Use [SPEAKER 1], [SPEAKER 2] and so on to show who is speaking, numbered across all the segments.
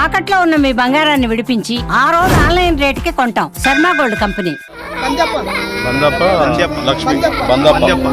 [SPEAKER 1] తాకట్లో ఉన్న మీ బంగారాన్ని విడిపించి ఆ రోజు ఆన్లైన్ రేటుకి కొంటాం. Sharma gold company.
[SPEAKER 2] లక్ష్మి బందప్ప.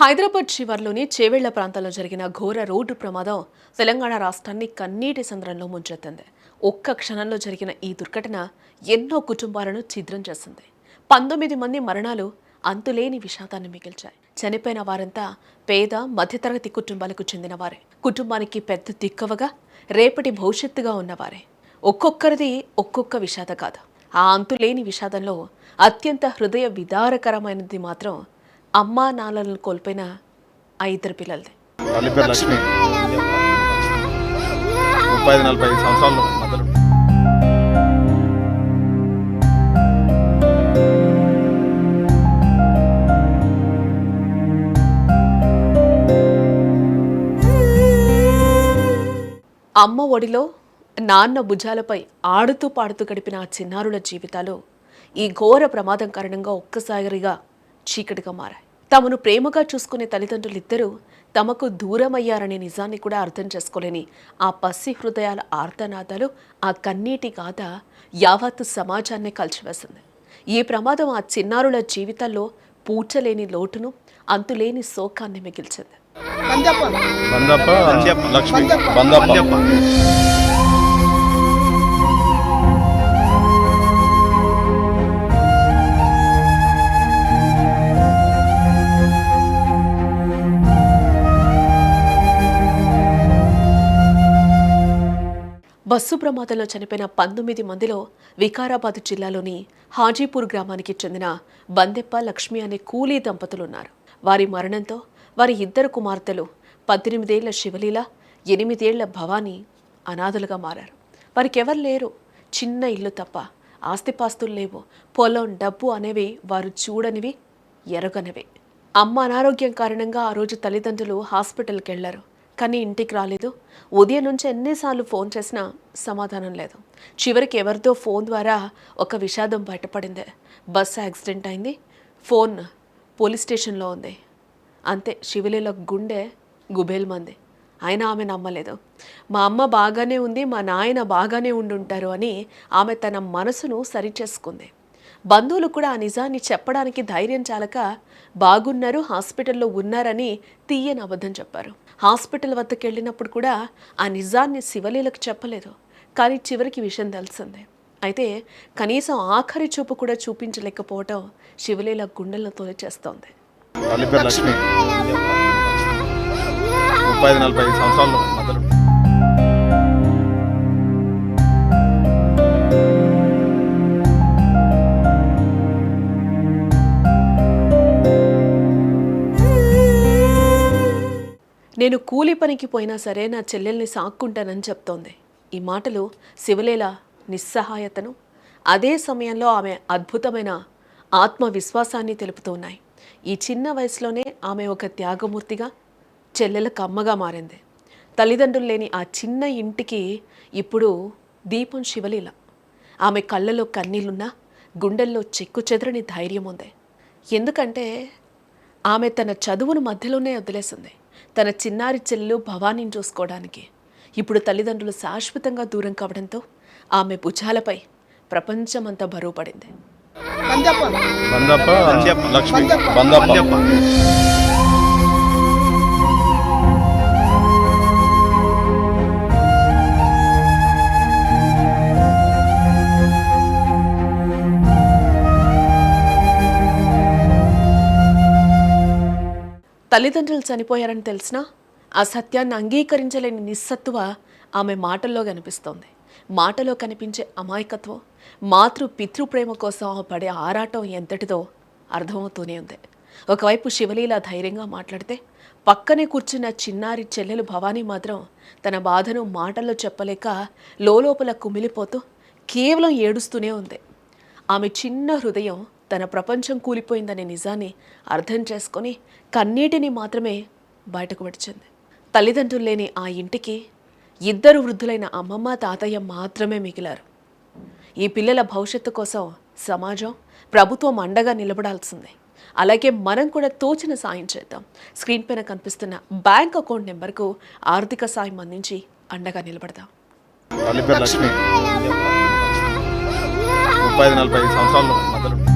[SPEAKER 3] హైదరాబాద్ శివర్లోని చేవెళ్ల ప్రాంతంలో జరిగిన ఘోర రోడ్డు ప్రమాదం తెలంగాణ రాష్ట్రాన్ని కన్నీటి సంద్రంలో ముంచెత్తింది. ఒక్క క్షణంలో జరిగిన ఈ దుర్ఘటన ఎన్నో కుటుంబాలను ఛిద్రం చేసింది. 19 మంది మరణాలు అంతులేని విషాదాన్ని మిగిల్చాయి. చనిపోయిన వారంతా పేద మధ్యతరగతి కుటుంబాలకు చెందినవారే. కుటుంబానికి పెద్ద దిక్కవగా రేపటి భవిష్యత్తుగా ఉన్నవారే. ఒక్కొక్కరిది ఒక్కొక్క విషాద గాథ. ఆ అంతులేని విషాదంలో అత్యంత హృదయ విదారకరమైనది మాత్రం అమ్మా నాన్నలను కోల్పోయిన ఆ ఇద్దరు పిల్లలది.
[SPEAKER 2] లక్ష్మి 35-40 సంవత్సరాలు మధ్యలో.
[SPEAKER 3] అమ్మ ఒడిలో నాన్న భుజాలపై ఆడుతూ పాడుతూ గడిపిన ఆ చిన్నారుల జీవితాలు ఈ ఘోర ప్రమాదం కారణంగా ఒక్కసారిగా చీకటిగా మారాయి. తమను ప్రేమగా చూసుకునే తల్లిదండ్రులిద్దరూ తమకు దూరమయ్యారనే నిజాన్ని కూడా అర్థం చేసుకోలేని ఆ పసి హృదయాల ఆర్తనాదాలు, ఆ కన్నీటి గాథ యావత్తు సమాజాన్నే కలిచివేసింది. ఈ ప్రమాదం ఆ చిన్నారుల జీవితాల్లో పూడ్చలేని లోటును, అంతులేని శోకాన్ని మిగిల్చింది.
[SPEAKER 2] లక్ష్మి బందప్ప.
[SPEAKER 3] బస్సు ప్రమాదంలో చనిపోయిన 19 మందిలో వికారాబాద్ జిల్లాలోని హాజీపూర్ గ్రామానికి చెందిన బందెప్ప లక్ష్మి అనే కూలీ దంపతులున్నారు. వారి మరణంతో వారి ఇద్దరు కుమార్తెలు 18 ఏళ్ల శివలీల, 8 ఏళ్ల భవానీ అనాథలుగా మారారు. వారికెవరు లేరు. చిన్న ఇల్లు తప్ప ఆస్తిపాస్తులు లేవు. పొలం, డబ్బు అనేవి వారు చూడనివి, ఎరగనివి. అమ్మ అనారోగ్యం కారణంగా ఆ రోజు తల్లిదండ్రులు హాస్పిటల్కి వెళ్లారు. కానీ ఇంటికి రాలేదు. ఉదయం నుంచి ఎన్నిసార్లు ఫోన్ చేసినా సమాధానం లేదు. చివరికి ఎవరితో ఫోన్ ద్వారా ఒక విషాదం బయటపడింది. బస్సు యాక్సిడెంట్ అయింది, ఫోన్ పోలీస్ స్టేషన్లో ఉంది. అంతే. శివలీల గుండె గుబేల్మంది. అయినా ఆమె నమ్మలేదు. మా అమ్మ బాగానే ఉంది, మా నాయన బాగానే ఉండుంటారు అని ఆమె తన మనసును సరిచేసుకుంది. బంధువులు కూడా ఆ నిజాన్ని చెప్పడానికి ధైర్యం చాలక బాగున్నారు, హాస్పిటల్లో ఉన్నారని తీయని అబద్ధం చెప్పారు. హాస్పిటల్ వద్దకు వెళ్ళినప్పుడు కూడా ఆ నిజాన్ని శివలీలకు చెప్పలేదు. కానీ చివరికి విషయం తెలిసింది. అయితే కనీసం ఆఖరి చూపు కూడా చూపించలేకపోవటం శివలీల గుండెలను తొలిచేస్తోంది.
[SPEAKER 2] లక్ష్మి 35-40 సంవత్సరాలు మధ్యలో.
[SPEAKER 3] నేను కూలి పనికి పోయినా సరే నా చెల్లెల్ని సాక్కుంటానని చెప్తోంది. ఈ మాటలు శివలీల నిస్సహాయతను, అదే సమయంలో ఆమె అద్భుతమైన ఆత్మవిశ్వాసాన్ని తెలుపుతున్నాయి. ఈ చిన్న వయసులోనే ఆమె ఒక త్యాగమూర్తిగా, చెల్లెలకు అమ్మగా మారింది. తల్లిదండ్రులు లేని ఆ చిన్న ఇంటికి ఇప్పుడు దీపం శివలీల. ఆమె కళ్ళలో కన్నీళ్లున్నా గుండెల్లో చెక్కు చెదరని ధైర్యం ఉంది. ఎందుకంటే ఆమె తన చదువును మధ్యలోనే వదిలేసింది. తన చిన్నారి చెల్లెలు భవానీని చూసుకోవడానికి. ఇప్పుడు తల్లిదండ్రులు శాశ్వతంగా దూరం కావడంతో ఆమె భుజాలపై ప్రపంచమంతా బరువు పడింది.
[SPEAKER 2] లక్ష్మి బందప్ప.
[SPEAKER 3] తల్లిదండ్రులు చనిపోయారని తెలిసినా ఆ సత్యాన్ని అంగీకరించలేని నిస్సత్తువ ఆమె మాటల్లో కనిపిస్తోంది. మాటలో కనిపించే అమాయకత్వం, మాతృ పితృప్రేమ కోసం ఆమె పడే ఆరాటం ఎంతటిదో అర్థమవుతూనే ఉంది. ఒకవైపు శివలీల ధైర్యంగా మాట్లాడితే, పక్కనే కూర్చున్న చిన్నారి చెల్లెలు భవానీ మాత్రం తన బాధను మాటల్లో చెప్పలేక లోపల కుమిలిపోతూ కేవలం ఏడుస్తూనే ఉంది. ఆమె చిన్న హృదయం తన ప్రపంచం కూలిపోయిందనే నిజాన్ని అర్థం చేసుకొని కన్నీటిని మాత్రమే బయటకు విడిచింది. తల్లిదండ్రులు లేని ఆ ఇంటికి ఇద్దరు వృద్ధులైన అమ్మమ్మ తాతయ్య మాత్రమే మిగిలారు. ఈ పిల్లల భవిష్యత్తు కోసం సమాజం, ప్రభుత్వం అండగా నిలబడాల్సిందే. అలాగే మనం కూడా తోచిన సాయం చేద్దాం. స్క్రీన్ పైన కనిపిస్తున్న బ్యాంక్ అకౌంట్ నెంబర్కు ఆర్థిక సాయం అందించి అండగా నిలబడదాం.
[SPEAKER 2] తల్లి పేరు లక్ష్మి. 35-40 సంవత్సరాలు మధ్యలో